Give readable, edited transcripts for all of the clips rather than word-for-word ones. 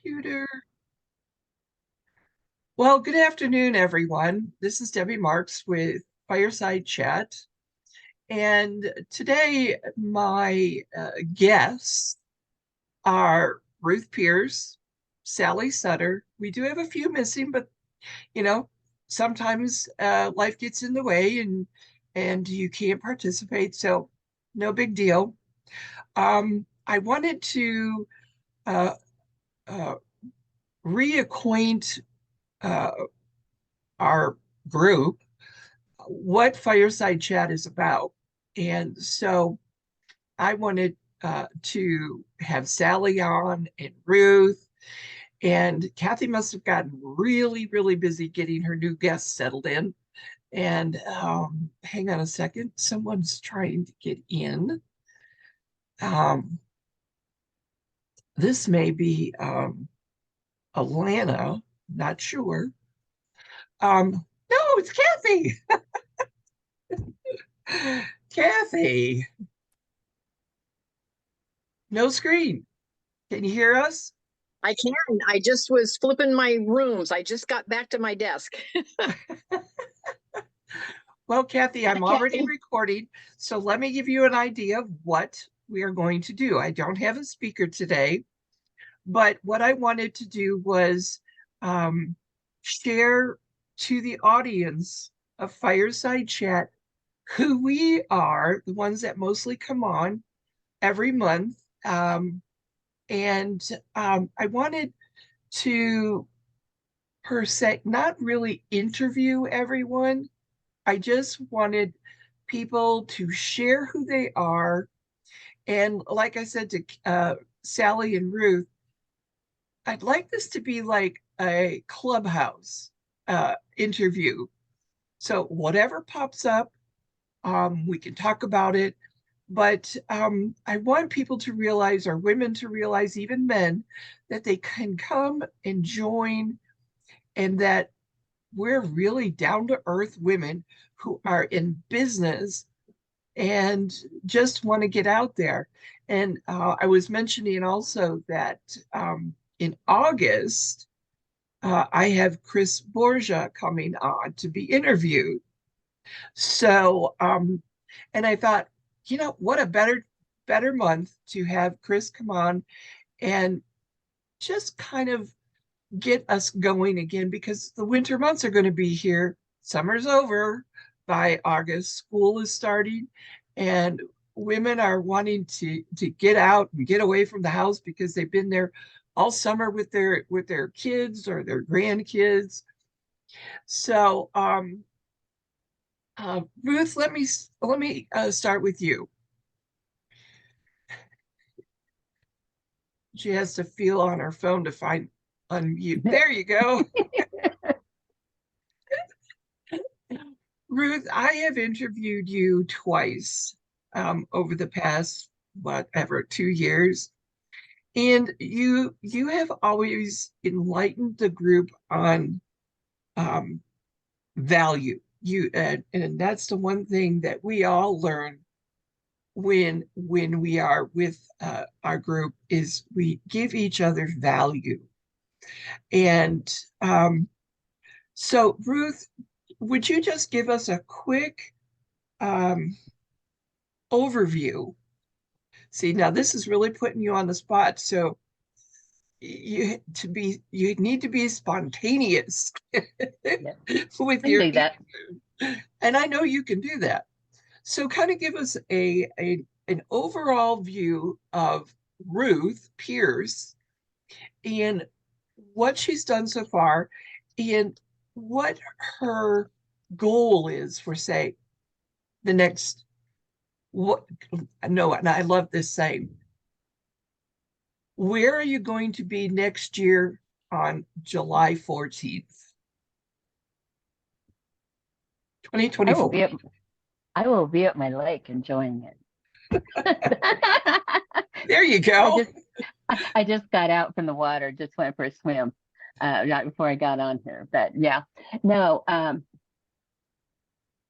Computer. Well, good afternoon, everyone. This is Debbie Marks with Fireside Chat. And today, my guests are Ruth Pierce, Sally Sutter. We do have a few missing, but you know, sometimes life gets in the way and you can't participate, so no big deal. I wanted to uh, uh, reacquaint uh, our group what Fireside Chat is about. And so I wanted to have Sally on and Ruth. And Kathy must have gotten really, really busy getting her new guests settled in. And hang on a second, someone's trying to get in. Um, this may be Alana, not sure. No, it's Kathy. Kathy, no screen. Can you hear us? I can. I just was flipping my rooms. I just got back to my desk. Well, Kathy, I'm already Kathy. recording, so let me give you an idea of what we are going to do. I don't have a speaker today, but what I wanted to do was share to the audience of Fireside Chat who we are, the ones that mostly come on every month. And I wanted to, per se, not really interview everyone. I just wanted people to share who they are. And like I said to Sally and Ruth, I'd like this to be like a clubhouse interview. So whatever pops up, we can talk about it. But I want people to realize, or women to realize, even men, that they can come and join, and that we're really down to earth women who are in business and just want to get out there. And I was mentioning also that in August, I have Chris Borgia coming on to be interviewed. So, and I thought, what a better month to have Chris come on and just kind of get us going again, because the winter months are going to be here. Summer's over by August. School is starting, and women are wanting to get out and get away from the house because they've been there all summer with their kids or their grandkids. So, Ruth, let me start with you. She has to feel on her phone to find unmute. There you go. Ruth, I have interviewed you twice over the past, whatever, 2 years. And you have always enlightened the group on um, value. And that's the one thing that we all learn when we are with our group, is we give each other value. And so, Ruth, would you just give us a quick um, overview? See, now this is really putting you on the spot. So you need to be spontaneous Yeah, with I can your do that. and I know you can do that. So kind of give us an overall view of Ruth Pierce and what she's done so far, and what her goal is for, say, the next, what, no, and I love this saying, where are you going to be next year on July 14th, I will 2024? be at I will be at my lake enjoying it. There you I go. just I just got out from the water, just went for a swim right before I got on here. But yeah, no.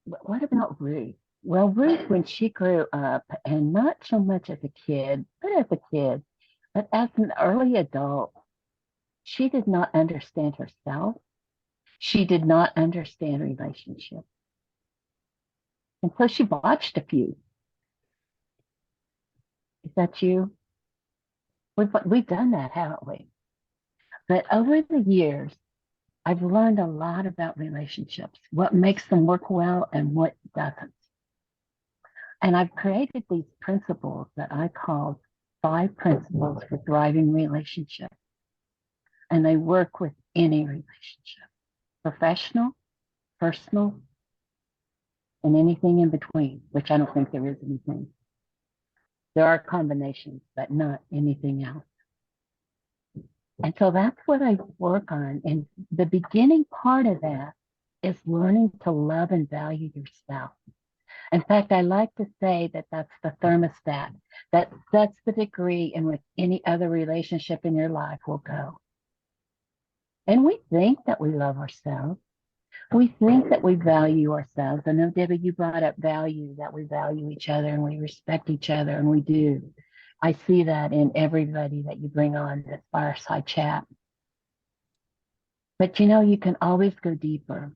What about Ruth? Well, Ruth, when she grew up, and not so much as a kid, but as a kid, but as an early adult, She did not understand herself. She did not understand relationships. And so she botched a few. Is that you? We've done that, haven't we? But over the years, I've learned a lot about relationships, what makes them work well and what doesn't. And I've created these principles that I call 5 principles for thriving relationships. And they work with any relationship, professional, personal, and anything in between, which I don't think there is anything. There are combinations, but not anything else. And so that's what I work on. And the beginning part of that is learning to love and value yourself. In fact, I like to say that that's the thermostat that sets the degree in which any other relationship in your life will go. And we think that we love ourselves. We think that we value ourselves. I know, Debbie, you brought up value, that we value each other and we respect each other, and we do. I see that in everybody that you bring on this fireside chat. But you can always go deeper.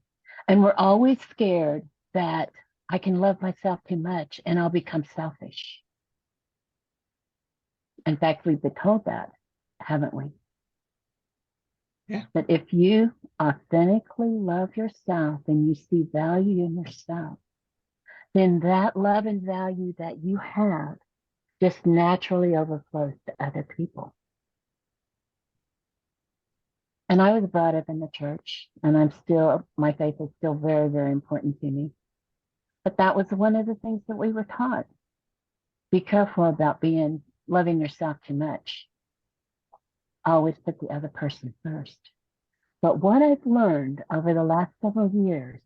And we're always scared that I can love myself too much and I'll become selfish. In fact, we've been told that, haven't we? Yeah. But if you authentically love yourself and you see value in yourself, then that love and value that you have just naturally overflows to other people. And I was brought up in the church, and my faith is still very, very important to me. But that was one of the things that we were taught. Be careful about loving yourself too much. Always put the other person first. But what I've learned over the last several years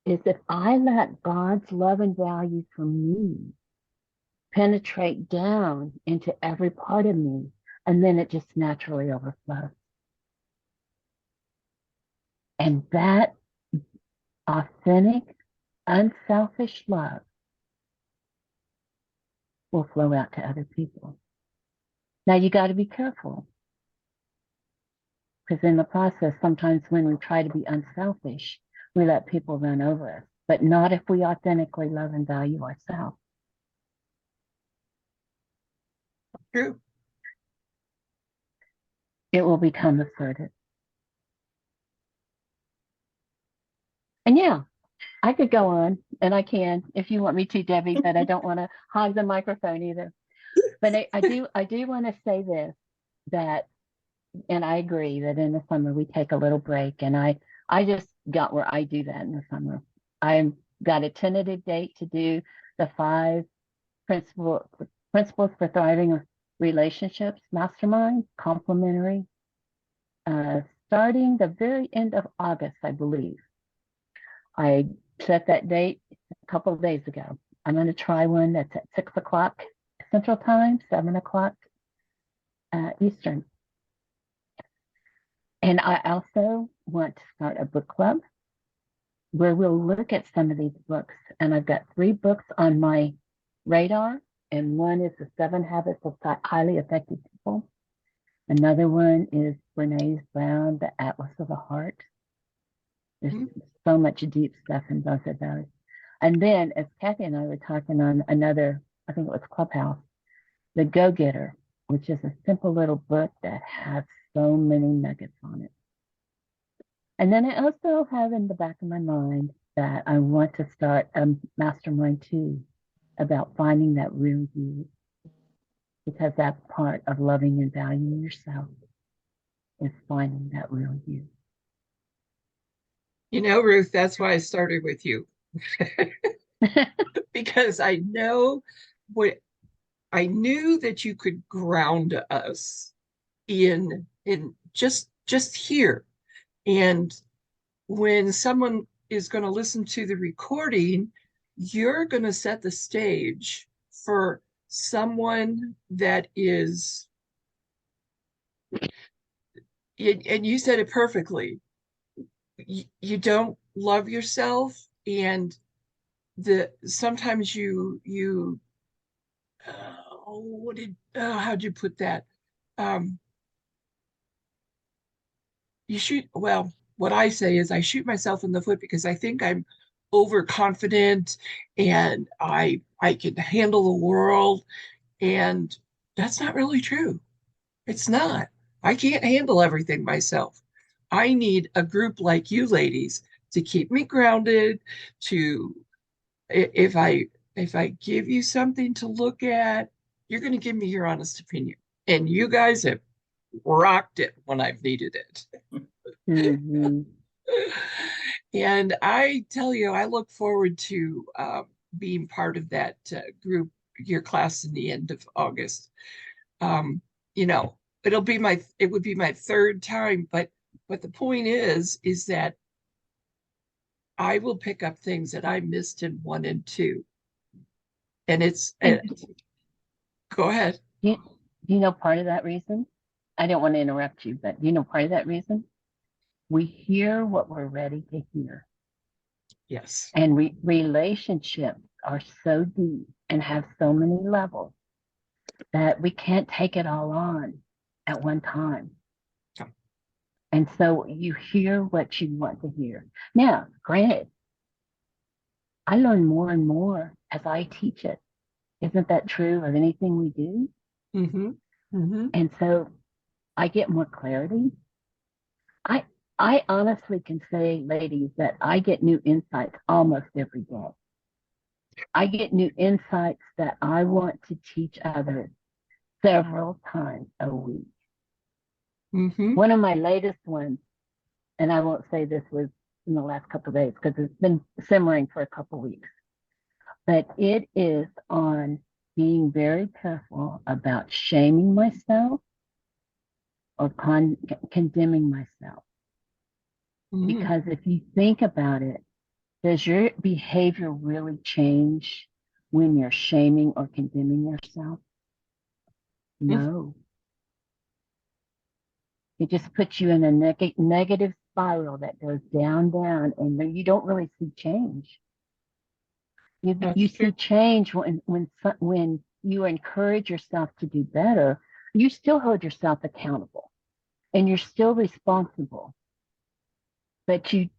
is if I let God's love and value for me penetrate down into every part of me, and then it just naturally overflows. And that authentic, unselfish love will flow out to other people. Now you got to be careful, because in the process, sometimes when we try to be unselfish, we let people run over us, but not if we authentically love and value ourselves. True. It will become assertive. And yeah, I could go on, and I can if you want me to, Debbie, but I don't want to hog the microphone either. But I do want to say this, that, and I agree that in the summer we take a little break, and I just got where I do that in the summer. I've got a tentative date to do the 5 principles for thriving relationships mastermind, complimentary, starting the very end of August, I believe. I set that date a couple of days ago. I'm going to try one that's at 6 o'clock Central Time, 7 o'clock Eastern. And I also want to start a book club where we'll look at some of these books. And I've got 3 books on my radar. And one is The 7 Habits of Highly Effective People. Another one is Brene Brown, The Atlas of the Heart. There's so much deep stuff in both of those. And then, as Kathy and I were talking on another, I think it was Clubhouse, The Go-Getter, which is a simple little book that has so many nuggets on it. And then I also have in the back of my mind that I want to start a mastermind too about finding that real you, because that's part of loving and valuing yourself, is finding that real you. Ruth, that's why I started with you. Because I knew that you could ground us in just here. And when someone is going to listen to the recording, you're going to set the stage for someone that is, and you said it perfectly, you don't love yourself, and sometimes you how'd you put that? well, what I say is I shoot myself in the foot because I think I'm overconfident and I can handle the world. And that's not really true. It's not. I can't handle everything myself. I need a group like you ladies to keep me grounded, to if I give you something to look at, you're going to give me your honest opinion. And you guys have rocked it when I've needed it. Mm-hmm. And I tell you, I look forward to being part of that group, your class in the end of August. Um, you know, it would be my third time, but the point is that I will pick up things that I missed in one and two. And And go ahead. you, you know part of that reason? I don't want to interrupt you, but you know part of that reason? We hear what we're ready to hear. Yes. And relationships are so deep and have so many levels that we can't take it all on at one time. Yeah. And so you hear what you want to hear. Now, granted, I learn more and more as I teach it. Isn't that true of anything we do? Mm-hmm. Mm-hmm. And so I get more clarity. I I honestly can say, ladies, that I get new insights almost every day. I get new insights that I want to teach others several times a week. Mm-hmm. One of my latest ones, and I won't say this was in the last couple of days because it's been simmering for a couple of weeks, but it is on being very careful about shaming myself or condemning myself. Mm-hmm. Because if you think about it, does your behavior really change when you're shaming or condemning yourself? No. It just puts you in a negative spiral that goes down, down, and then you don't really see change. You That's true. see change when you encourage yourself to do better. You still hold yourself accountable, and you're still responsible, but you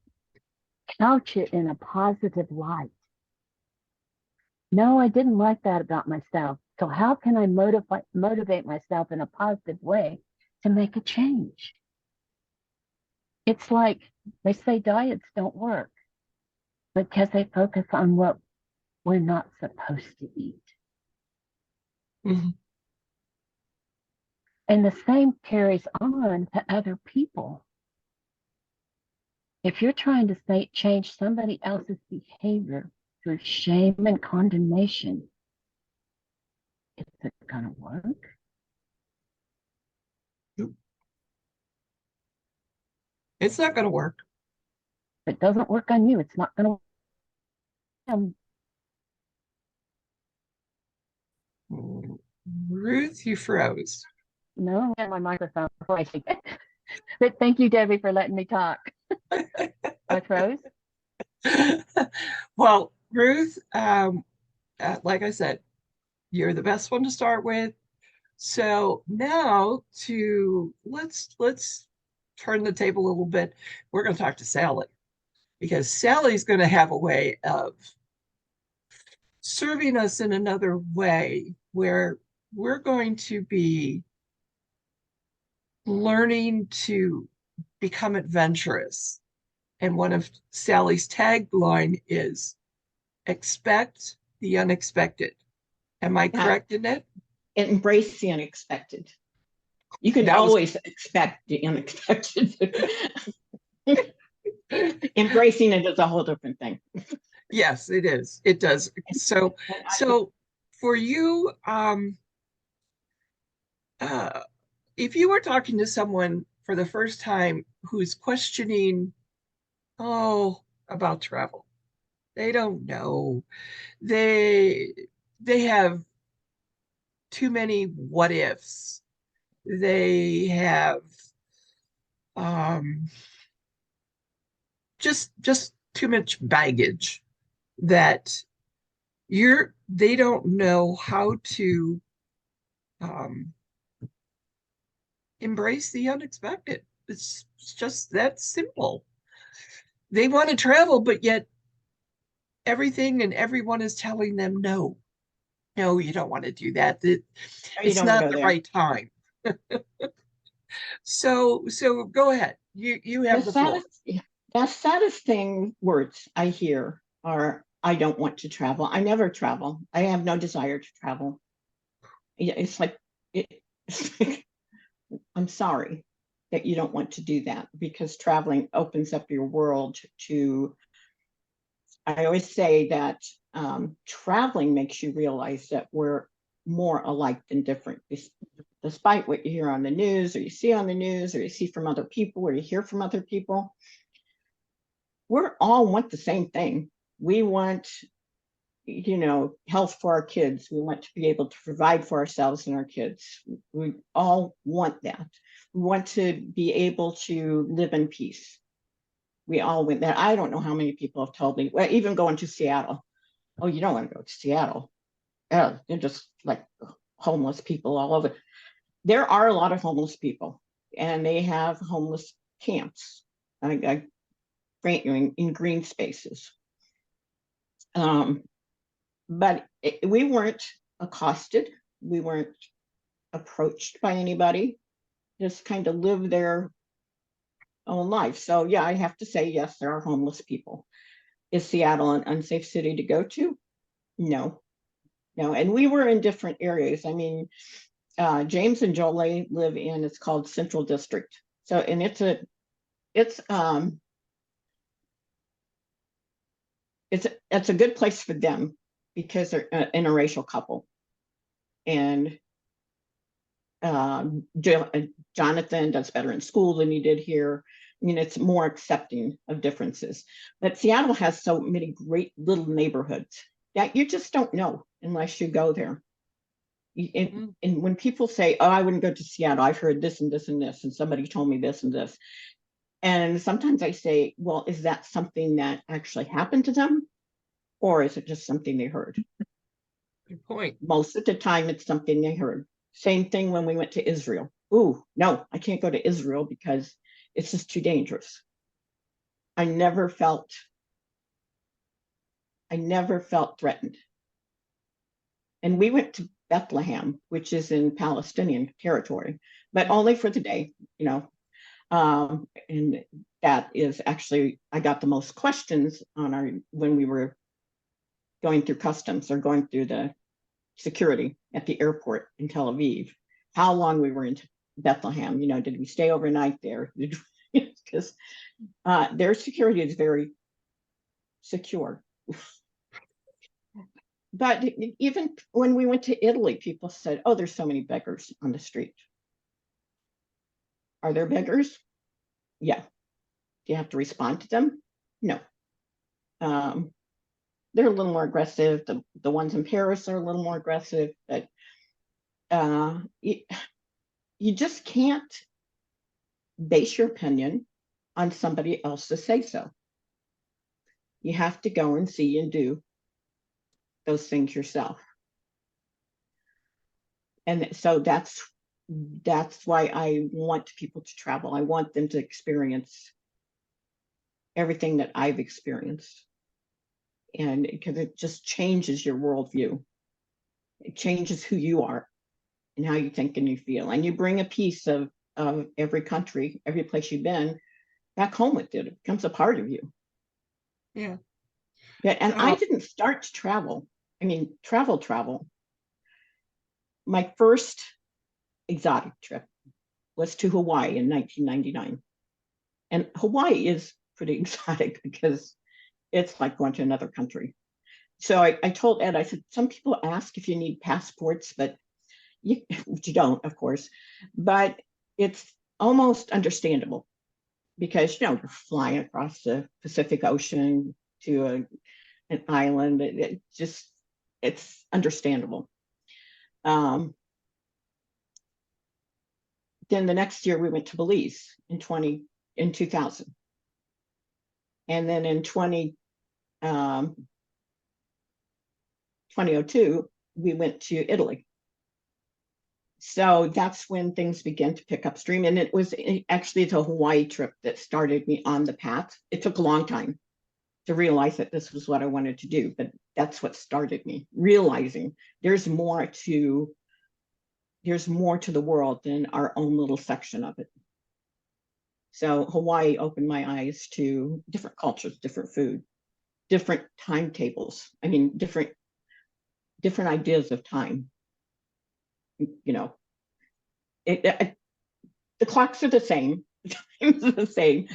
couch it in a positive light. No, I didn't like that about myself. So how can I motivate myself in a positive way to make a change? It's like they say diets don't work because they focus on what we're not supposed to eat. Mm-hmm. And the same carries on to other people. If you're trying to change somebody else's behavior through shame and condemnation, is it going to work? It's not going to work. If it doesn't work on you, it's not going to work on Ruth, you froze. no, my microphone before I speak. But thank you, Debbie, for letting me talk. I froze. Well, Ruth, like I said, you're the best one to start with. So now to let's turn the table a little bit. We're going to talk to Sally because Sally's going to have a way of serving us in another way where we're going to be learning to become adventurous. And one of Sally's tagline is expect the unexpected. Am I Yeah, correct in it? embrace the unexpected. You can That was always expect the unexpected. Embracing it is a whole different thing. yes, it is. It does. So And so for you, if you were talking to someone for the first time who's questioning, oh, about travel, they don't know. They they have too many what ifs. They have um just too much baggage that they don't know how to um embrace the unexpected. It's just that simple. They want to travel, but yet everything and everyone is telling them no. No, you don't want to do that. You It's don't want to not go the there. right time. So go ahead. You The have the floor. saddest thing words I hear are, I don't want to travel. I never travel. I have no desire to travel. It's like, it's like, I'm sorry that you don't want to do that, because traveling opens up your world to, I always say that traveling makes you realize that we're more alike than different. Despite what you hear on the news, or you see on the news, or you see from other people, or you hear from other people, we're all want the same thing. We want, health for our kids. We want to be able to provide for ourselves and our kids. We all want that. We want to be able to live in peace. We all want that. I don't know how many people have told me, well, even going to Seattle, oh, you don't want to go to Seattle. Oh, they're just like homeless people all over. There are a lot of homeless people, and they have homeless camps. I grant you in green spaces. But we weren't accosted. We weren't approached by anybody. Just kind of live their own life. So yeah, I have to say, yes, there are homeless people. Is Seattle an unsafe city to go to? No, no. And we were in different areas. I mean, James and Jolie live in, it's called Central District. So, and it's a good place for them, because they're an interracial couple. And Jonathan does better in school than he did here. I mean, it's more accepting of differences. But Seattle has so many great little neighborhoods that you just don't know unless you go there. And when people say, oh, I wouldn't go to Seattle, I've heard this and this and this, and somebody told me this and this. And sometimes I say, well, is that something that actually happened to them? Or is it just something they heard? Good point. Most of the time, it's something they heard. Same thing when we went to Israel. Ooh, no, I can't go to Israel because it's just too dangerous. I never felt threatened. And we went to Bethlehem, which is in Palestinian territory, but only for the day, and that is actually, I got the most questions when we were going through customs or going through the security at the airport in Tel Aviv, how long we were in Bethlehem, did we stay overnight there? Because their security is very secure. But even when we went to Italy, people said, oh, there's so many beggars on the street. Are there beggars? Yeah. Do you have to respond to them? No. They're a little more aggressive. The ones in Paris are a little more aggressive, but you just can't base your opinion on somebody else's say so. You have to go and see and do those things yourself. And so that's why I want people to travel. I want them to experience everything that I've experienced. And because it just changes your worldview. It changes who you are and how you think and you feel. And you bring a piece of every country, every place you've been back home with it. It becomes a part of you. Yeah. Yeah. And I didn't start to travel. I mean, travel. My first exotic trip was to Hawaii in 1999. And Hawaii is pretty exotic because it's like going to another country. So I told Ed, I said, some people ask if you need passports, but you don't, of course, but it's almost understandable because, you're flying across the Pacific Ocean to an island. It's understandable. Then the next year we went to Belize in 2000. And then in 2002, we went to Italy. So that's when things began to pick up steam. And it was actually the Hawaii trip that started me on the path. It took a long time to realize that this was what I wanted to do, but that's what started me realizing there's more to the world than our own little section of it. So Hawaii opened my eyes to different cultures, different food, different timetables. I mean, different ideas of time. You know, the clocks are the same, the times are the same,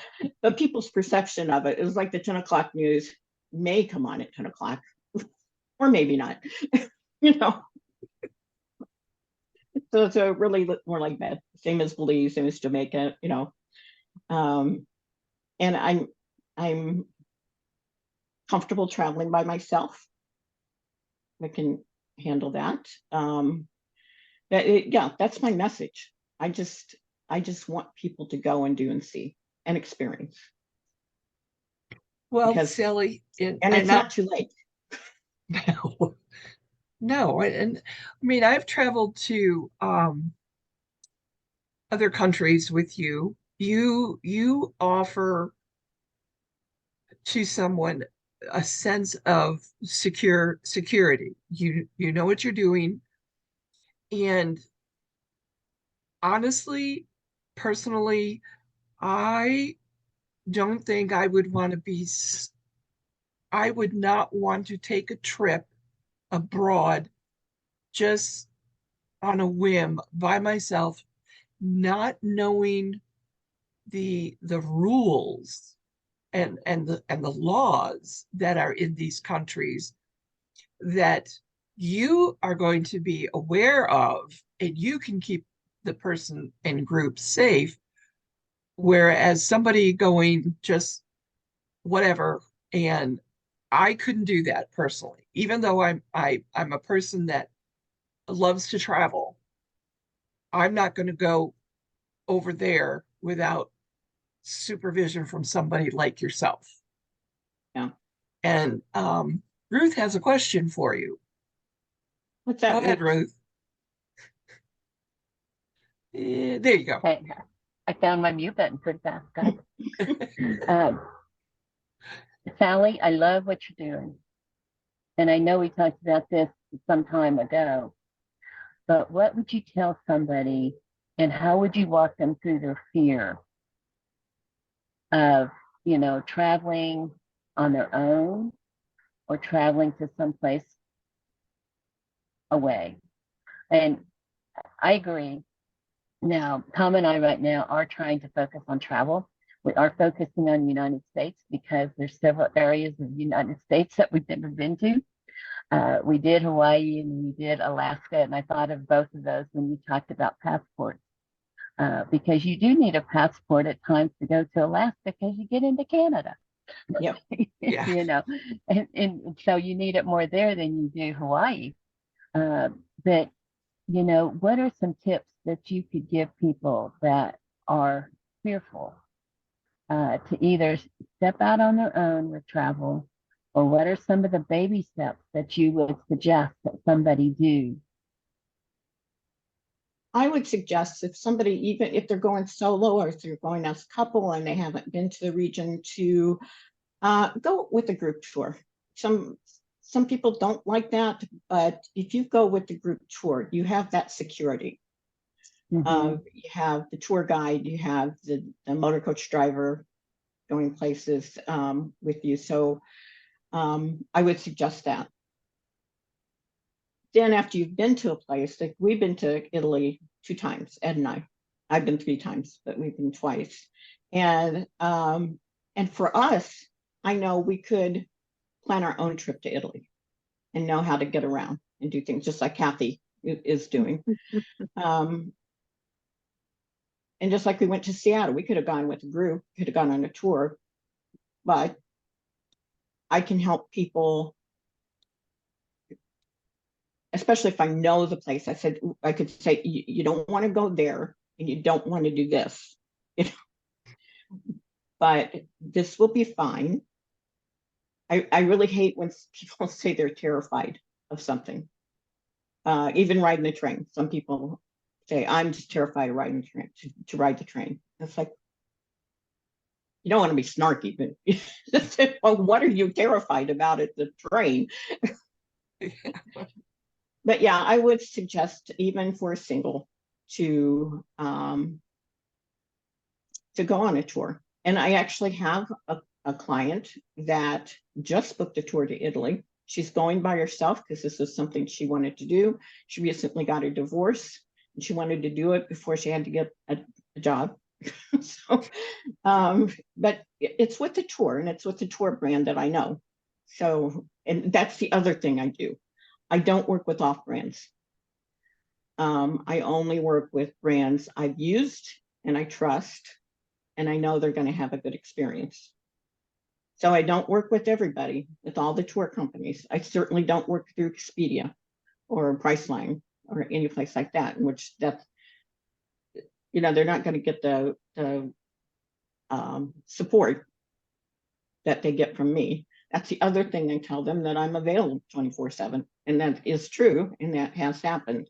but people's perception of it is like the 10 o'clock news may come on at 10 o'clock, or maybe not, you know. So it's a really more like that, same as Belize, same as Jamaica, you know. And I'm comfortable traveling by myself. I can handle that. Yeah, that's my message. I just want people to go and do and see and experience. Well, Because, Sally, and it's not too late. No, no, and I mean I've traveled to other countries with you. You offer to someone a sense of security. You know what you're doing, and honestly, personally, I don't think I would want to I would not want to take a trip abroad just on a whim by myself, not knowing the rules and the laws that are in these countries that you are going to be aware of, and you can keep the person and group safe, whereas somebody going just whatever, and I couldn't do that personally, even though I'm a person that loves to travel. I'm not going to go over there without supervision from somebody like yourself. Yeah. And Ruth has a question for you. What's that? Go ahead, Ruth. There you go. Okay. I found my mute button pretty fast, guys. um, Sally, I love what you're doing. And I know we talked about this some time ago, but what would you tell somebody and how would you walk them through their fear of, traveling on their own or traveling to someplace away? And I agree. Now, Tom and I right now are trying to focus on travel. We are focusing on the United States because there's several areas of the United States that we've never been to. We did Hawaii and we did Alaska, and I thought of both of those when you talked about passports. Because you do need a passport at times to go to Alaska because you get into Canada. Yep. Yeah. And so you need it more there than you do Hawaii. But what are some tips that you could give people that are fearful to either step out on their own with travel, or what are some of the baby steps that you would suggest that somebody do? I would suggest if somebody, even if they're going solo or if they're going as a couple and they haven't been to the region, to go with a group tour. Some people don't like that, but if you go with the group tour, you have that security. You have the tour guide, you have the motor coach driver going places with you. So I would suggest that. Then after you've been to a place, like we've been to Italy 2 times, Ed and I've been 3 times, but we've been twice. And for us, I know we could plan our own trip to Italy and know how to get around and do things just like Kathy is doing. And just like we went to Seattle, we could have gone with a group, could have gone on a tour, but I can help people, especially if I know the place. I could say, you don't want to go there and you don't want to do this, but this will be fine. I really hate when people say they're terrified of something. Even riding the train, some people say, I'm just terrified of riding the train, to ride the train. It's like, you don't want to be snarky, but well, what are you terrified about at the train? But yeah, I would suggest, even for a single, to go on a tour. And I actually have a client that just booked a tour to Italy. She's going by herself because this is something she wanted to do. She recently got a divorce and she wanted to do it before she had to get a job. So, but it's with the tour, and it's with the tour brand that I know. So, and that's the other thing I do. I don't work with off brands. I only work with brands I've used and I trust, and I know they're going to have a good experience. So I don't work with everybody, with all the tour companies. I certainly don't work through Expedia or Priceline or any place like that, in which that's, you know, they're not going to get the support that they get from me. That's the other thing I tell them, that I'm available 24/7. And that is true. And that has happened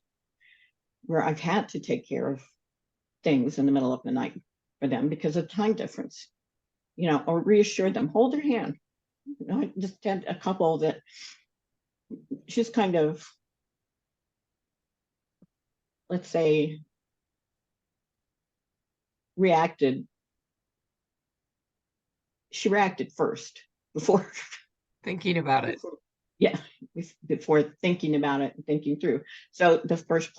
where I've had to take care of things in the middle of the night for them because of time difference, you know, or reassure them, hold their hand. You know, I just had a couple that she's kind of, let's say, reacted. She reacted first before Thinking about it. Yeah, before thinking about it and thinking through. So the first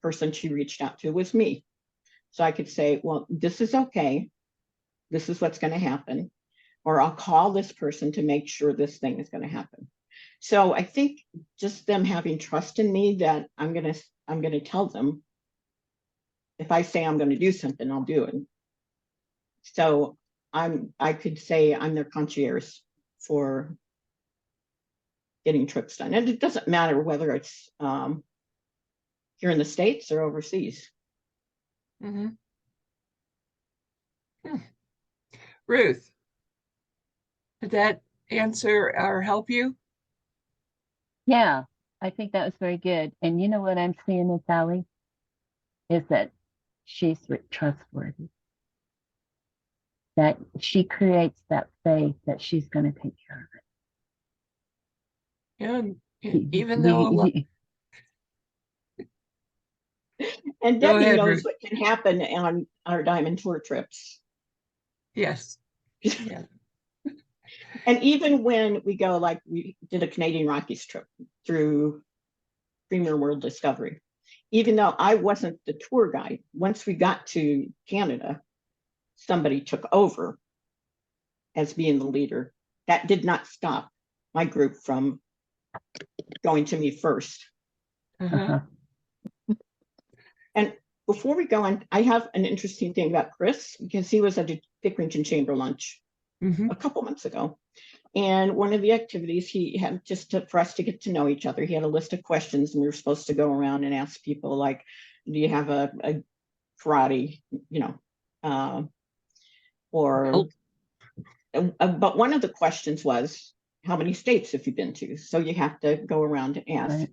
person she reached out to was me. So I could say, well, this is okay. This is what's going to happen. Or I'll call this person to make sure this thing is going to happen. So I think just them having trust in me, that I'm going to tell them, if I say I'm going to do something, I'll do it. So I could say I'm their concierge for getting trips done. And it doesn't matter whether it's here in the States or overseas. Mm-hmm. Ruth, did that answer or help you? Yeah, I think that was very good. And you know what I'm seeing in Sally is that she's trustworthy, that she creates that faith that she's going to take care of Yeah, and it. even though And go Debbie ahead, knows Ruth. what can happen on our diamond tour trips. Yes. Yeah. And even when we go, like we did a Canadian Rockies trip through Premier World Discovery, even though I wasn't the tour guide, once we got to Canada, somebody took over as being the leader. That did not stop my group from going to me first. Uh-huh. And before we go on, I have an interesting thing about Chris, because he was at a Pickerington Chamber lunch a couple months ago. And one of the activities he had, for us to get to know each other, he had a list of questions, and we were supposed to go around and ask people, like, do you have a karate, you know, or, but one of the questions was, how many states have you been to? So you have to go around and ask. Right.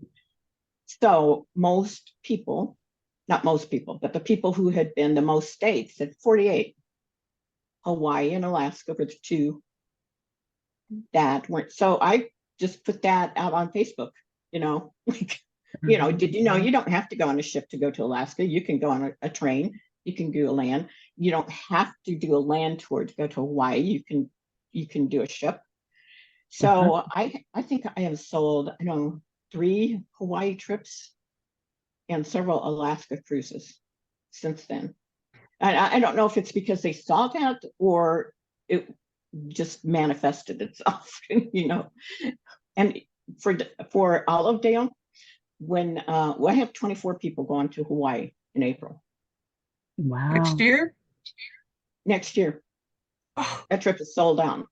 So most people, not most people, but the people who had been the most states said 48. Hawaii and Alaska were the two that weren't. So I just put that out on Facebook, you know, like, you know, did you know you don't have to go on a ship to go to Alaska? You can go on a train, you can do a land. You don't have to do a land tour to go to Hawaii. You can do a ship. So I think I have sold, I don't know, 3 Hawaii trips and several Alaska cruises since then. And I don't know if it's because they saw that or it just manifested itself, you know. And for Olive Dale, when well, I have 24 people going to Hawaii in April. Next Wow. year? Next year. Oh, That trip is sold out.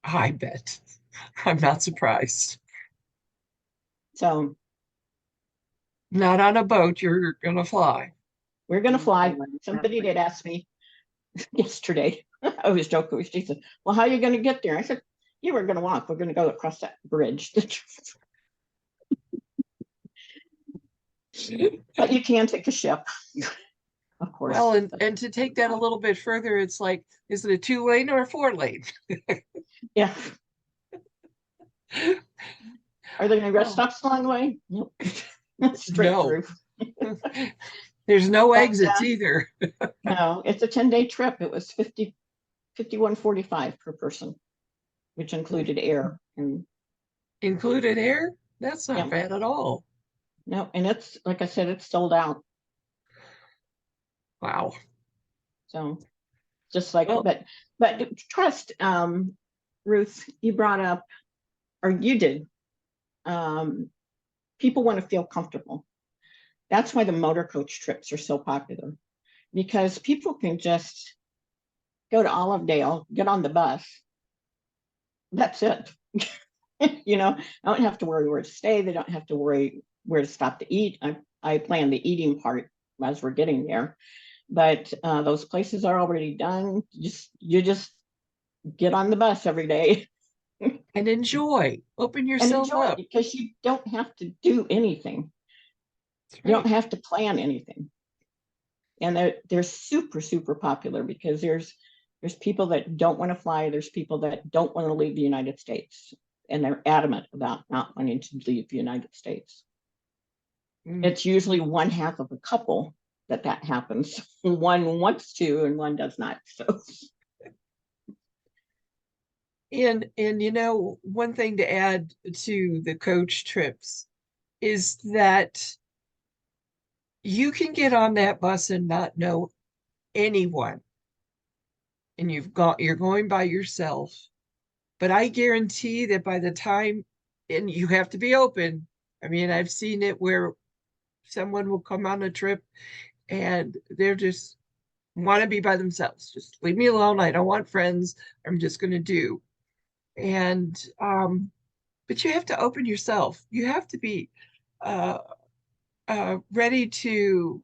I bet. I'm not surprised. So Not on a boat, you're gonna fly. we're going to fly. Somebody did ask me yesterday. I was joking. She said, well, how are you going to get there? I said, you were going to walk. We're going to go across that bridge. But you can take a ship, of course. Well, and to take that a little bit further, it's like, is it a 2-lane or a 4-lane? Yeah. Are there any rest Oh. stops along the way? Nope. Straight No. through. There's no But exits either. no, it's a 10-day trip. It was 51.45 per person, which included air and Included air? That's not yeah. bad at all. No, and it's like I said, it's sold out. Wow. So just like, Well, but trust, Ruth, you brought up, or you did, people want to feel comfortable. That's why the motor coach trips are so popular, because people can just go to Olivedale, get on the bus. That's it. You know, I don't have to worry where to stay. They don't have to worry where to stop to eat. I plan the eating part as we're getting there, but those places are already done. You just get on the bus every day and enjoy. Open and yourself enjoy it, up. because you don't have to do anything. That's You right. don't have to plan anything. And they're super, super popular, because there's people that don't want to fly. There's people that don't want to leave the United States, and they're adamant about not wanting to leave the United States. Mm. It's usually one half of a couple that happens. One wants to and one does not. So And you know, one thing to add to the coach trips is that you can get on that bus and not know anyone, and you're going by yourself. But I guarantee that by the time, and you have to be open. I mean, I've seen it where someone will come on a trip and they're just want to be by themselves. Just leave me alone. I don't want friends. I'm just going to do. And but you have to open yourself. You have to be uh, ready to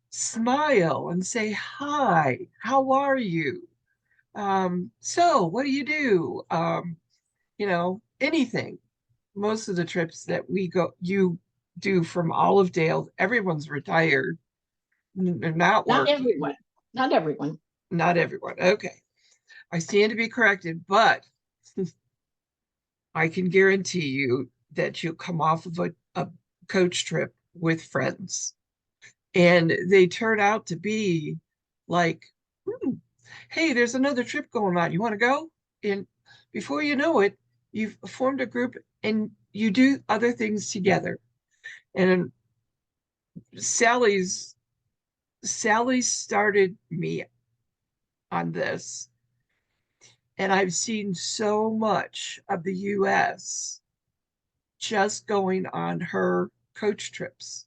smile and say hi. How are you? So what do you do? You know, anything. Most of the trips that you do from Olivedale, everyone's retired. They're not not working. everyone, not everyone. Not everyone. Okay. I stand to be corrected, but I can guarantee you that you'll come off of a coach trip with friends. And they turn out to be like, hmm, hey, there's another trip going on. You want to go? And before you know it, you've formed a group and you do other things together. And Sally's Sally started me on this, and I've seen so much of the US just going on her coach trips.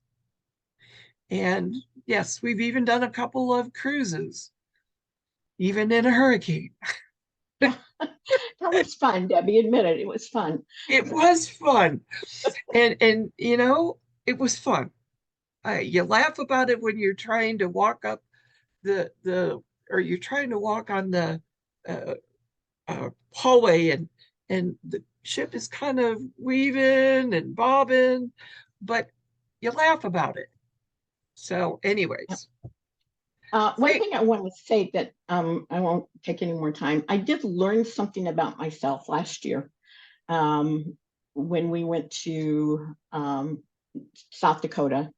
And yes, we've even done a couple of cruises, even in a hurricane. That was fun. Debbie admitted it was fun. It was fun. And you know, it was fun. You laugh about it when you're trying to walk up the or you're trying to walk on the uh, hallway, and the ship is kind of weaving and bobbing, but you laugh about it. So, anyways, One thing I want to say that I won't take any more time. I did learn something about myself last year when we went to South Dakota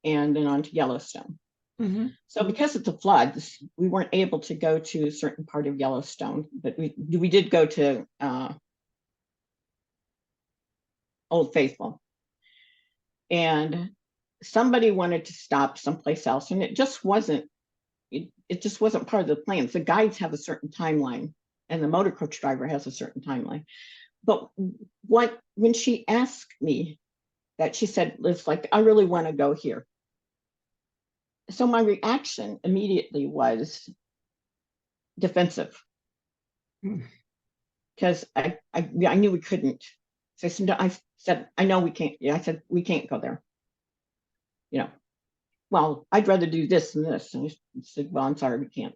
and then on to Yellowstone. mm-hmm. So because of the floods, we weren't able to go to a certain part of Yellowstone, but we did go to Old Faithful. And somebody wanted to stop someplace else, and it just wasn't part of the plans. The guides have a certain timeline, and the motor coach driver has a certain timeline. But when she asked me that, she said, "It's like, I really want to go here." So my reaction immediately was defensive, because I knew we couldn't. So I said, "I know we can't." Yeah, I said, "We can't go there. You know, well, I'd rather do this than this." And he said, "Well, I'm sorry, we can't."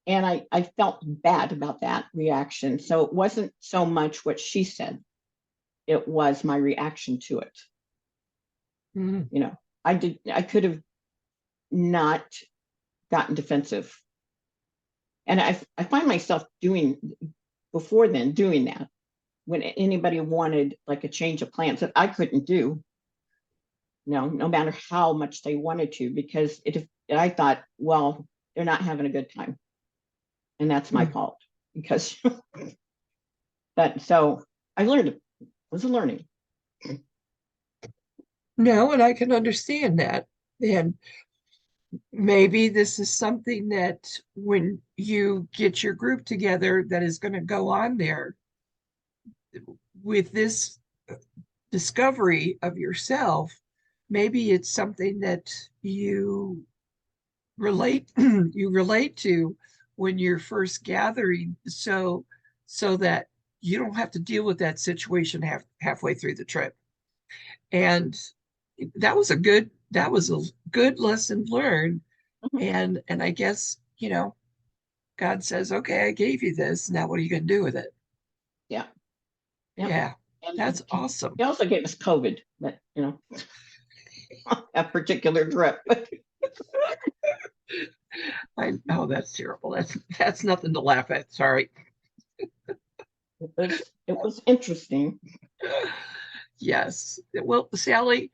And I felt bad about that reaction. So it wasn't so much what she said. it was my reaction to it. Mhm. You know, I could have not gotten defensive. And I find myself before then doing that when anybody wanted like a change of plans that I couldn't do, no matter how much they wanted to, because I thought, well, they're not having a good time. And that's my fault because so I learned it was a learning. No, and I can understand that. And maybe this is something that when you get your group together that is going to go on there with this discovery of yourself, maybe it's something that you relate you relate to when you're first gathering, so that you don't have to deal with that situation halfway through the trip. And that was a good lesson learned. And I guess, God says, okay, I gave you this. Now what are you going to do with it? Yeah. Yeah, And that's awesome. he also gave us COVID, but a particular trip. I know that's terrible. That's nothing to laugh at. Sorry. It was interesting. Yes. Well, Sally,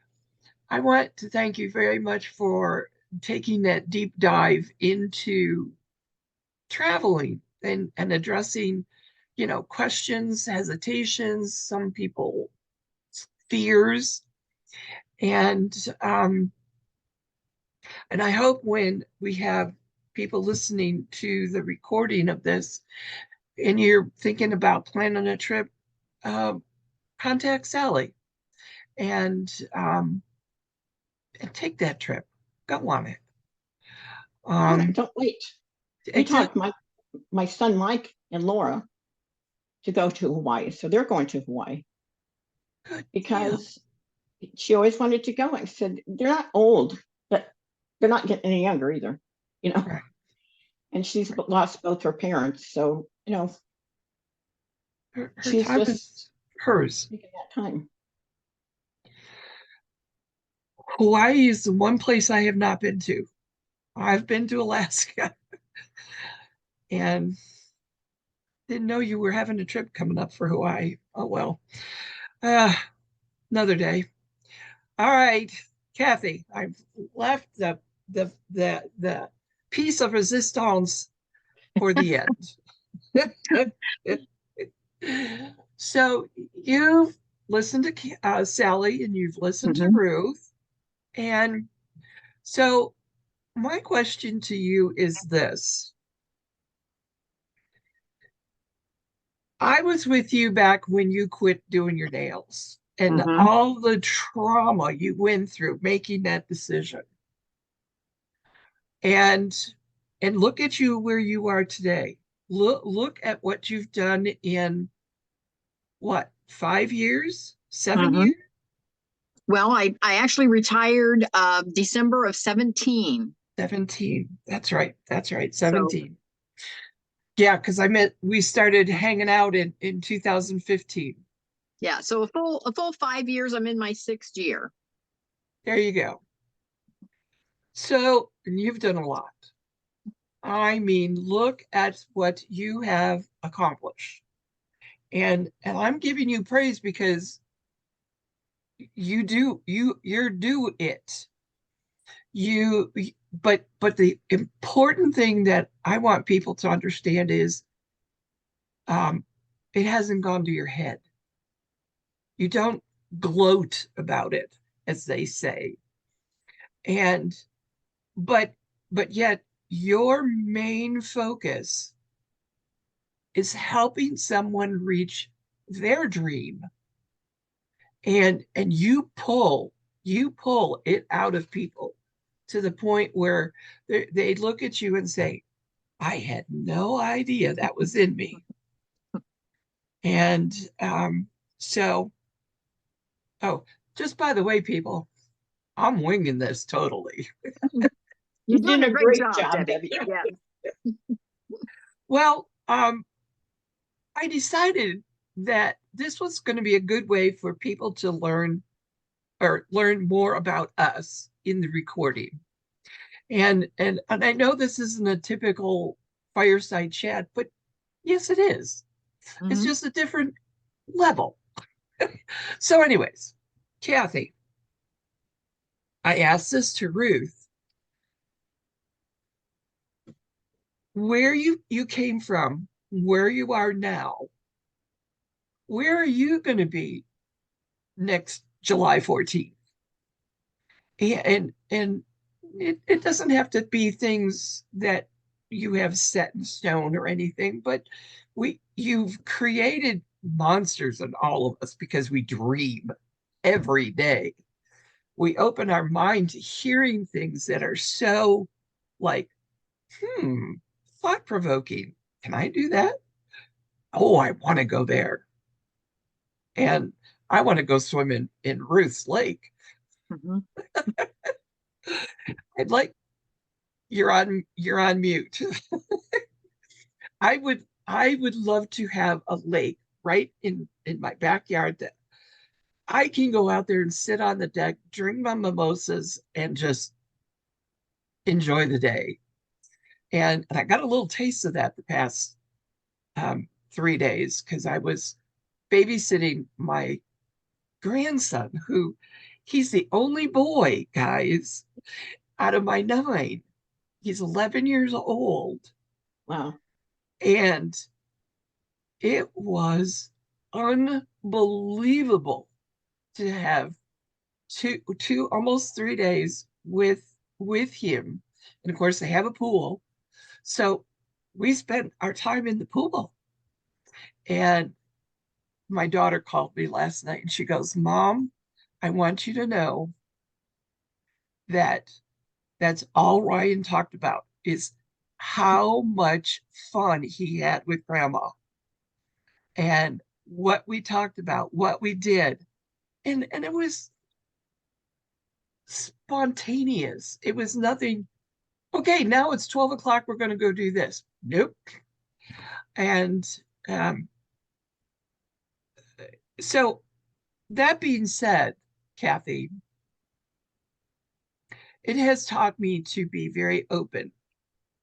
I want to thank you very much for taking that deep dive into traveling and addressing, questions, hesitations, some people fears. And and I hope when we have people listening to the recording of this and you're thinking about planning a trip, um, contact Sally and and take that trip. Go on it. Don't wait. We talked Exactly. my son Mike and Laura to go to Hawaii, so they're going to Hawaii Good. because she always wanted to go. I said they're not old, but they're not getting any younger either, Right. And she's lost both her parents, so Her she's time is just hers. taking that time. Hawaii is the one place I have not been to. I've been to Alaska and didn't know you were having a trip coming up for Hawaii. Oh well. Uh, another day. All right, Kathy, I've left the piece of resistance for the end. So you've listened to Sally and you've listened to Mhm. Ruth. And so my question to you is this. I was with you back when you quit doing your nails and Mhm. all the trauma you went through making that decision. And look at you where you are today. Look at what you've done in what, 5 years, 7 years? Mhm. Well, I actually retired December of 17. 17. That's right. That's right. So 17. Yeah, because we started hanging out in 2015. yeah, so a full 5 years. I'm in my sixth year. There you go. So, and you've done a lot. I mean, look at what you have accomplished. And I'm giving you praise because you're do it. You but the important thing that I want people to understand is um it hasn't gone to your head. You don't gloat about it, as they say. And but yet your main focus is helping someone reach their dream. And you pull it out of people to the point where they look at you and say, I had no idea that was in me. And so, oh, just by the way, people, I'm winging this totally. You're You did doing a a great great job, job, Debbie. Debbie. Yeah. Well, I decided that this was going to be a good way for people to learn or learn more about us in the recording. And I know this isn't a typical fireside chat, but yes, it is. It's Mhm. just a different level. So, anyways, Kathy, I asked this to Ruth, where you came from, where you are now, where are you going to be next July 14th? And it doesn't have to be things that you have set in stone or anything, but you've created monsters in all of us because we dream every day. We open our mind to hearing things that are so like, hmm, thought provoking. Can I do that? Oh, I want to go there. And I want to go swim in Ruth's Lake. Mhm. I'd like you're on mute. I would love to have a lake right in my backyard that I can go out there and sit on the deck, drink my mimosas, and just enjoy the day. And I got a little taste of that the past 3 days because I was babysitting my grandson, who he's the only boy, guys, out of my nine. He's 11 years old. Wow. And it was unbelievable to have two almost 3 days with him. And of course, they have a pool. So we spent our time in the pool. And my daughter called me last night and she goes, Mom, I want you to know that that's all Ryan talked about is how much fun he had with grandma and what we talked about, what we did. And it was spontaneous. It was nothing, okay, now it's 12 o'clock, we're going to go do this. Nope. And um, so that being said, Kathy, it has taught me to be very open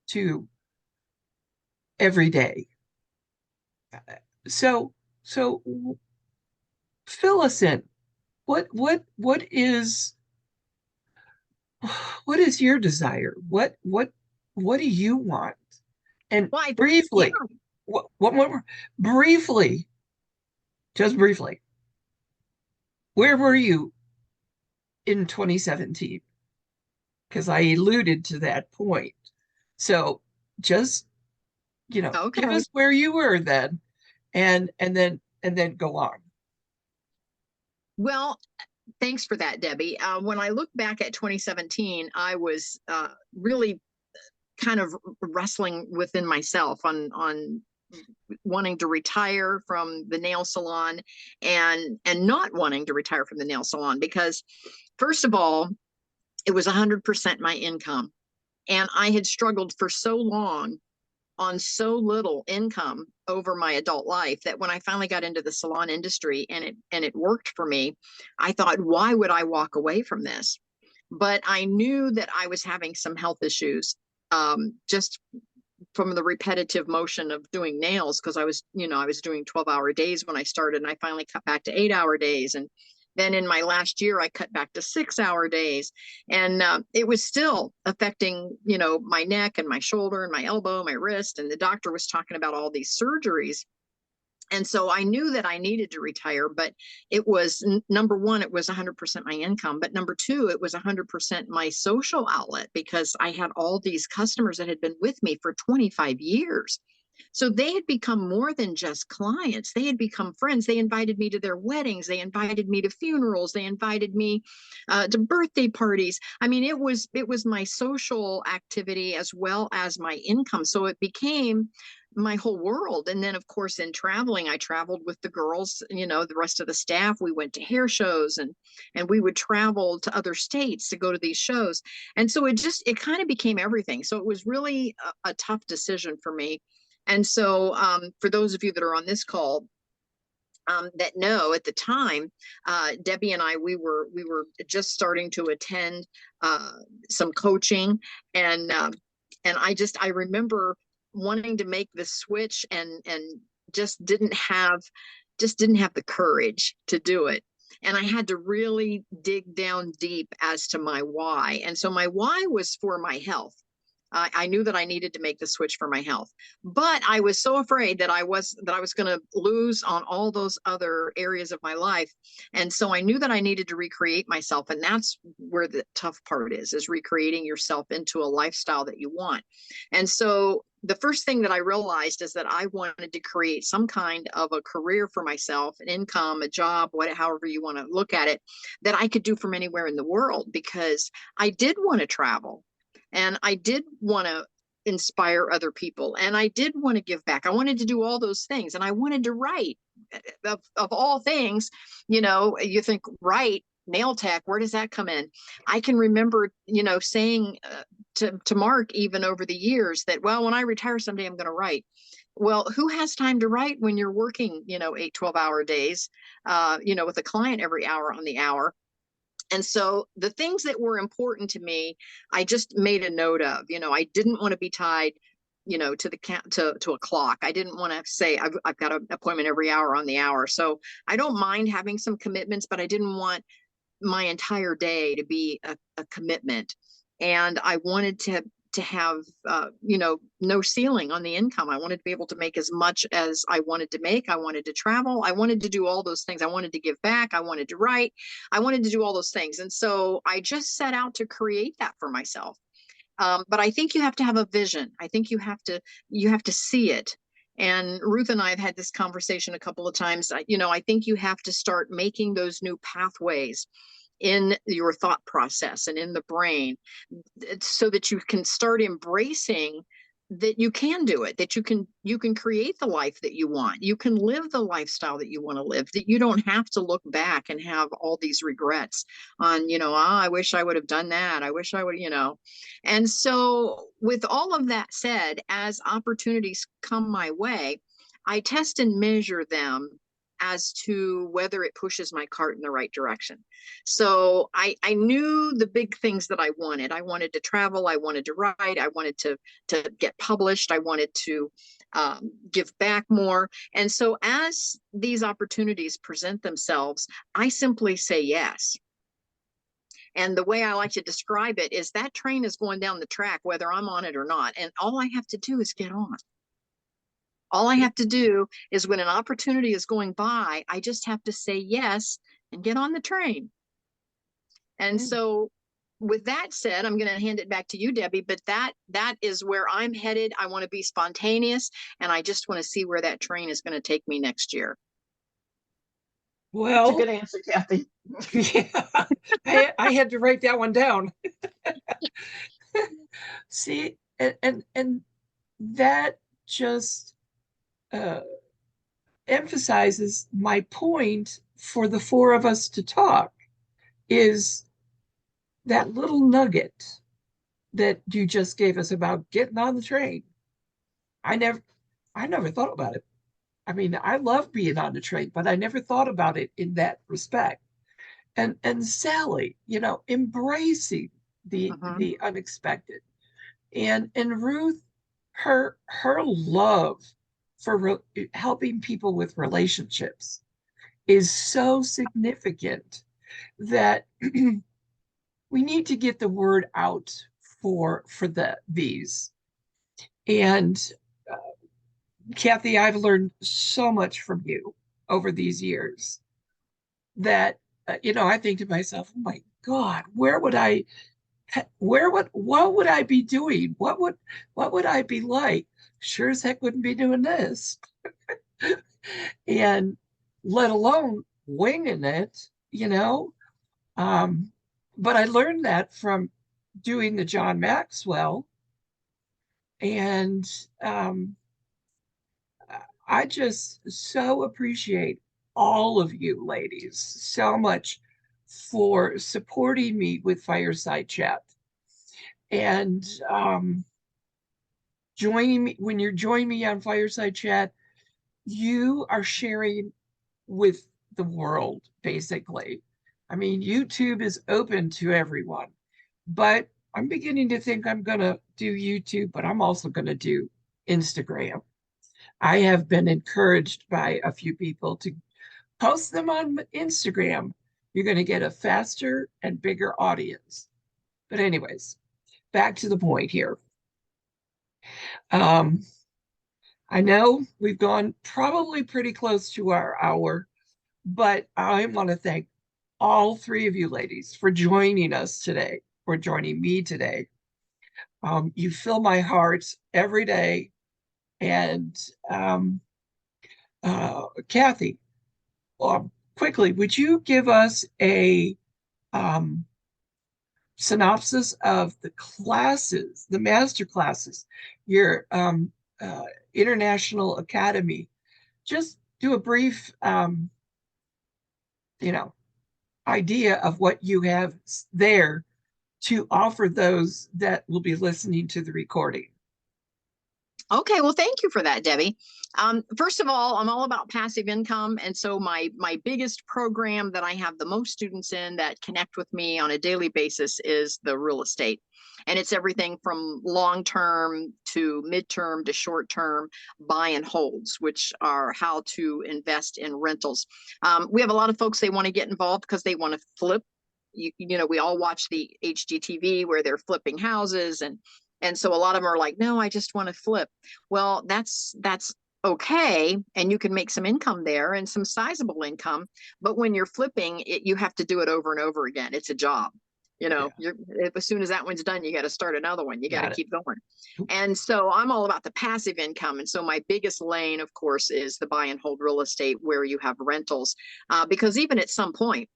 to every day. So so fill us in. What is your desire? What do you want? And Well, yeah. briefly, what more? Briefly, just briefly, where were you in 2017? Because I alluded to that point. So just, give Okay. us where you were then and then go on. Well, thanks for that, Debbie. When I look back at 2017, I was really kind of wrestling within myself on wanting to retire from the nail salon and not wanting to retire from the nail salon because first of all, it was 100% my income. And I had struggled for so long on so little income over my adult life that when I finally got into the salon industry and it worked for me, I thought, why would I walk away from this? But I knew that I was having some health issues, just from the repetitive motion of doing nails because I was doing 12-hour days when I started, and I finally cut back to 8-hour days. And then in my last year, I cut back to 6-hour days. And it was still affecting, my neck and my shoulder and my elbow, my wrist. And the doctor was talking about all these surgeries. And so I knew that I needed to retire, but it was number one, it was 100% my income. But number two, it was 100% my social outlet because I had all these customers that had been with me for 25 years. So they had become more than just clients. They had become friends. They invited me to their weddings. They invited me to funerals. They invited me to birthday parties. I mean, it was my social activity as well as my income. So it became my whole world. And then, of course, in traveling, I traveled with the girls. The rest of the staff. We went to hair shows and we would travel to other states to go to these shows. And so it kind of became everything. So it was really a tough decision for me. And so, for those of you that are on this call, that know at the time, Debbie and I, we were just starting to attend some coaching, and I remember wanting to make the switch, and just didn't have the courage to do it. And I had to really dig down deep as to my why. And so my why was for my health. I knew that I needed to make the switch for my health, but I was so afraid that I was going to lose on all those other areas of my life. And so I knew that I needed to recreate myself. And that's where the tough part is recreating yourself into a lifestyle that you want. And so the first thing that I realized is that I wanted to create some kind of a career for myself, an income, a job, however you want to look at it, that I could do from anywhere in the world, because I did want to travel. And I did want to inspire other people. And I did want to give back. I wanted to do all those things. And I wanted to write. Of all things, you think, write, nail tech, where does that come in? I can remember, saying to Mark, even over the years, that, well, when I retire someday, I'm going to write. Well, who has time to write when you're working, 8-12-hour days, with a client every hour on the hour? And so the things that were important to me, I just made a note of. I didn't want to be tied, to to a clock. I didn't want to say I've got an appointment every hour on the hour. So I don't mind having some commitments, but I didn't want my entire day to be a commitment. And I wanted to have no ceiling on the income. I wanted to be able to make as much as I wanted to make. I wanted to travel. I wanted to do all those things. I wanted to give back. I wanted to write. I wanted to do all those things. And so I just set out to create that for myself. But I think you have to have a vision. I think you have to see it. And Ruth and I have had this conversation a couple of times. I think you have to start making those new pathways in your thought process and in the brain, so that you can start embracing that you can do it, that you can create the life that you want. You can live the lifestyle that you want to live, that you don't have to look back and have all these regrets on, I wish I would have done that. I wish I would, And so with all of that said, as opportunities come my way, I test and measure them as to whether it pushes my cart in the right direction. So I knew the big things that I wanted. I wanted to travel. I wanted to write. I wanted to get published. I wanted to give back more. And so as these opportunities present themselves, I simply say yes. And the way I like to describe it is that train is going down the track, whether I'm on it or not. And all I have to do is get on. All I have to do is, when an opportunity is going by, I just have to say yes and get on the train. And so with that said, I'm going to hand it back to you, Debbie, but that is where I'm headed. I want to be spontaneous, and I just want to see where that train is going to take me next year. Well, that's a good answer, Kathy. Yeah, I had to write that one down. See, and that just emphasizes my point for the four of us to talk, is that little nugget that you just gave us about getting on the train. I never thought about it. I mean, I love being on the train, but I never thought about it in that respect. And Sally, embracing the unexpected, and Ruth, her love for helping people with relationships is so significant that we need to get the word out for these. And Kathy, I've learned so much from you over these years that I think to myself, oh my God, what would I be doing? What would I be like? Sure as heck wouldn't be doing this. And let alone winging it, but I learned that from doing the John Maxwell. And I just so appreciate all of you ladies so much for supporting me with Fireside Chat. And joining me, when you're joining me on Fireside Chat, you are sharing with the world, basically. I mean, YouTube is open to everyone, but I'm beginning to think I'm going to do YouTube, but I'm also going to do Instagram. I have been encouraged by a few people to post them on Instagram. You're going to get a faster and bigger audience. But anyways, back to the point here. Um, I know we've gone probably pretty close to our hour, but I want to thank all three of you ladies for joining us today, for joining me today. You fill my heart every day. And Kathy, quickly, would you give us a um, synopsis of the classes, the master classes, your International Academy? Just do a brief, you know, idea of what you have there to offer those that will be listening to the recording. Okay, well, thank you for that, Debbie. First of all, I'm all about passive income. And so my biggest program that I have the most students in that connect with me on a daily basis is the real estate. And it's everything from long-term to midterm to short-term buy and holds, which are how to invest in rentals. We have a lot of folks, they want to get involved because they want to flip. You know, we all watch the HGTV where they're flipping houses, and so a lot of them are like, no, I just want to flip. Well, that's okay. And you can make some income there and some sizable income. But when you're flipping it, you have to do it over and over again. It's a job. You know, as soon as that one's done, you got to start another one. You got to keep going. And so I'm all about the passive income. And so my biggest lane, of course, is the buy and hold real estate where you have rentals. Because even at some point,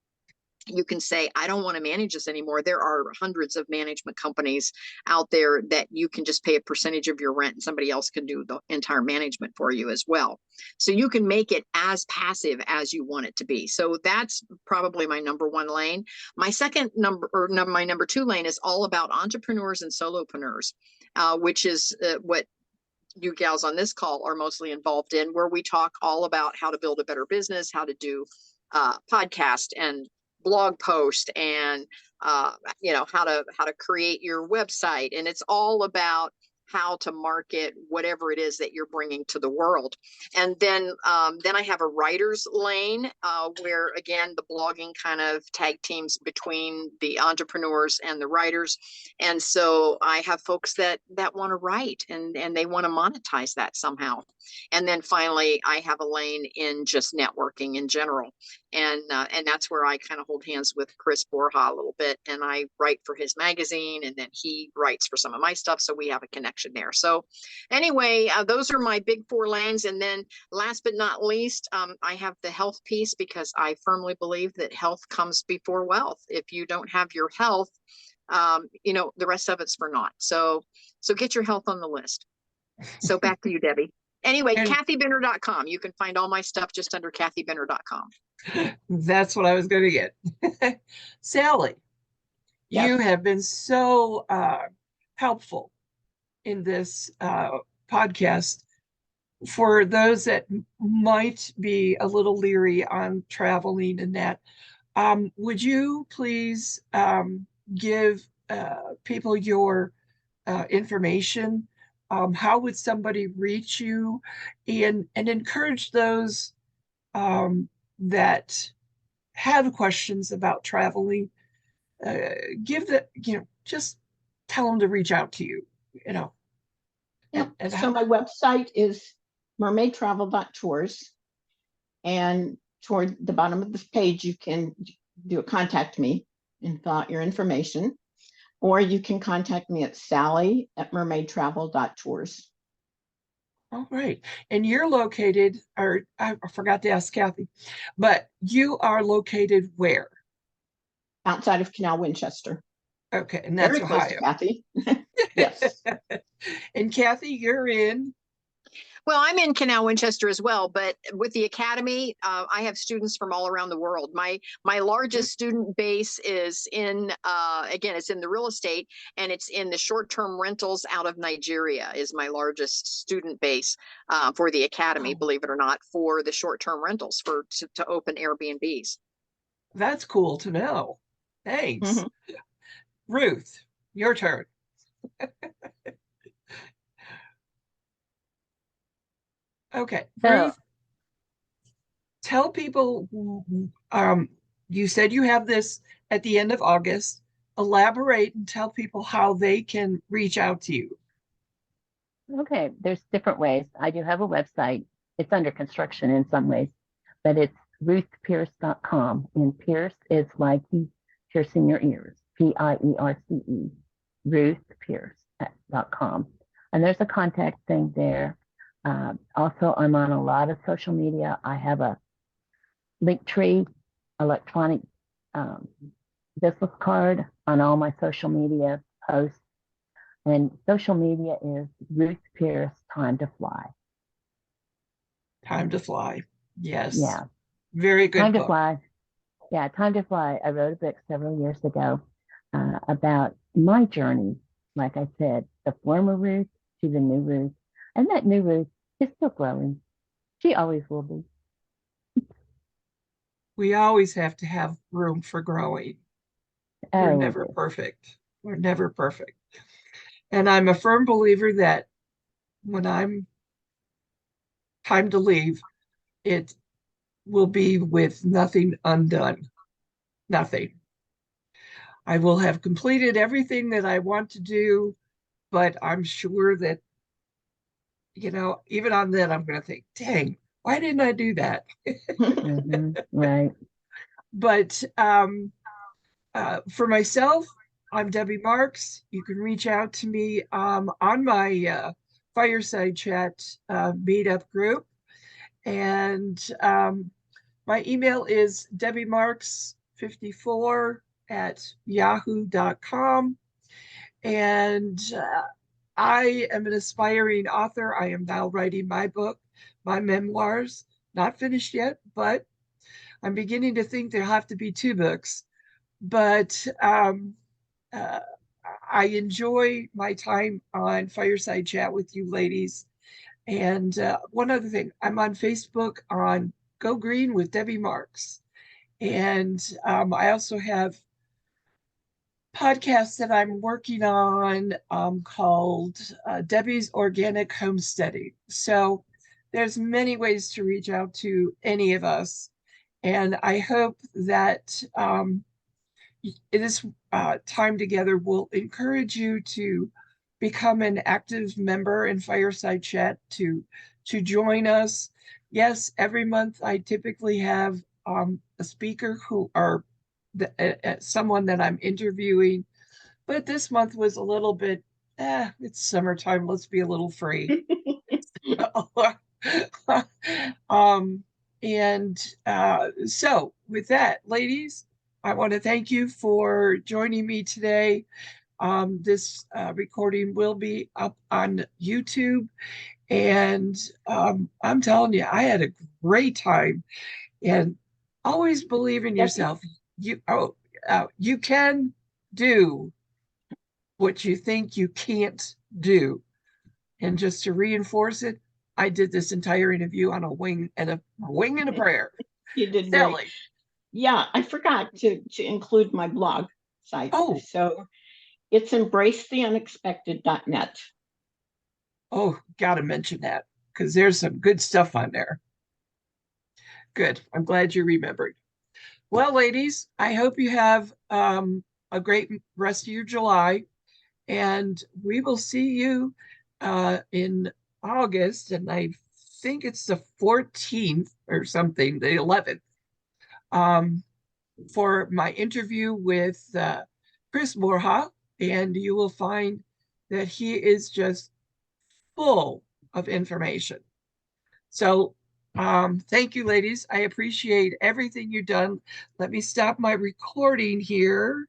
you can say, I don't want to manage this anymore. There are hundreds of management companies out there that you can just pay a percentage of your rent and somebody else can do the entire management for you as well. So you can make it as passive as you want it to be. So that's probably my number one lane. My second my number two lane is all about entrepreneurs and solopreneurs, which is what you gals on this call are mostly involved in, where we talk all about how to build a better business, how to do podcast and blog post, and you know, how to create your website. And it's all about how to market whatever it is that you're bringing to the world. And then I have a writer's lane where, again, the blogging kind of tag teams between the entrepreneurs and the writers. And so I have folks that want to write and they want to monetize that somehow. And then finally, I have a lane in just networking in general. And that's where I kind of hold hands with Chris Borja a little bit, and I write for his magazine, and then he writes for some of my stuff, so we have a connection there. So anyway, those are my big four lanes. And then last but not least, I have the health piece, because I firmly believe that health comes before wealth. If you don't have your health, you know, the rest of it's for naught. So get your health on the list. So back to you, Debbie. Anyway, KathyBenner.com. You can find all my stuff just under KathyBenner.com. That's what I was going to get. Sally, you have been so helpful in this podcast. For those that might be a little leery on traveling and that, would you please give people your information? How would somebody reach you, and encourage those that have questions about traveling? Give the, just tell them to reach out to you, So my website is mermaidtravel.tours, and toward the bottom of this page you can do a contact me and fill out your information, or you can contact me at sally@mermaidtravel.tours. All right. And you're located, or I forgot to ask Kathy, but you are located where? Outside of Canal Winchester. Okay, and that's very close Ohio. to Kathy. Yes. And Kathy, you're in? Well, I'm in Canal Winchester as well, but with the academy, I have students from all around the world. My largest student base is in again, it's in the real estate, and it's in the short-term rentals out of Nigeria. Is my largest student base for the academy, Oh, believe it or not, for the short-term rentals to open Airbnbs. that's cool to know. Thanks. Mhm. Ruth, your turn. Okay, So, Ruth, tell people, you said you have this at the end of August. Elaborate and tell people how they can reach out to you. okay, there's different ways. I do have a website. It's under construction in some ways, but it's ruthpierce.com. And Pierce is like you piercing your ears, Pierce, ruthpierce.com. And there's a contact thing there. Also, I'm on a lot of social media. I have a Linktree electronic um, business card on all my social media posts. And social media is Ruth Pierce Time to Fly. Time to Fly. Yes. Yeah, Very good Time to book. Fly. Yeah, Time to Fly. I wrote a book several years ago about my journey. Like I said, the former Ruth to the new Ruth. And that new Ruth is still growing. She always will be. We always have to have room for growing. We're Oh, we never do. perfect. We're never perfect. And I'm a firm believer that when I'm time to leave, it will be with nothing undone. Nothing. I will have completed everything that I want to do, but I'm sure that, even on that, I'm going to think, dang, why didn't I do that? Right. But for myself, I'm Debbie Marks. You can reach out to me on my fireside chat meetup group. And my email is debbiemarks54@yahoo.com. And I am an aspiring author. I am now writing my book, my memoirs. Not finished yet, but I'm beginning to think there'll have to be two books. But uh, I enjoy my time on Fireside Chat with you ladies. And one other thing, I'm on Facebook on Go Green with Debbie Marks. And I also have podcasts that I'm working on called Debbie's Organic Homesteading. So there's many ways to reach out to any of us. And I hope that this time together will encourage you to become an active member in Fireside Chat, to join us. Yes, every month I typically have a speaker who are someone that I'm interviewing, but this month was a little bit, it's summertime, let's be a little free. um, and so with that, ladies, I want to thank you for joining me today. This recording will be up on YouTube. And I'm telling you, I had a great time. And always believe in Debbie, yourself. You can do what you think you can't do. And just to reinforce it, I did this entire interview on a wing and a prayer. you did great. Sally. Yeah, I forgot to include my blog site. Oh, So it's embracetheunexpected.net. oh, gotta mention that because there's some good stuff on there. Good. I'm glad you remembered. Well, ladies, I hope you have a great rest of your July, and we will see you in August, and I think it's the 14th or something, the 11th, um, for my interview with Chris Borja, and you will find that he is just full of information. So thank you, ladies. I appreciate everything you've done. Let me stop my recording here.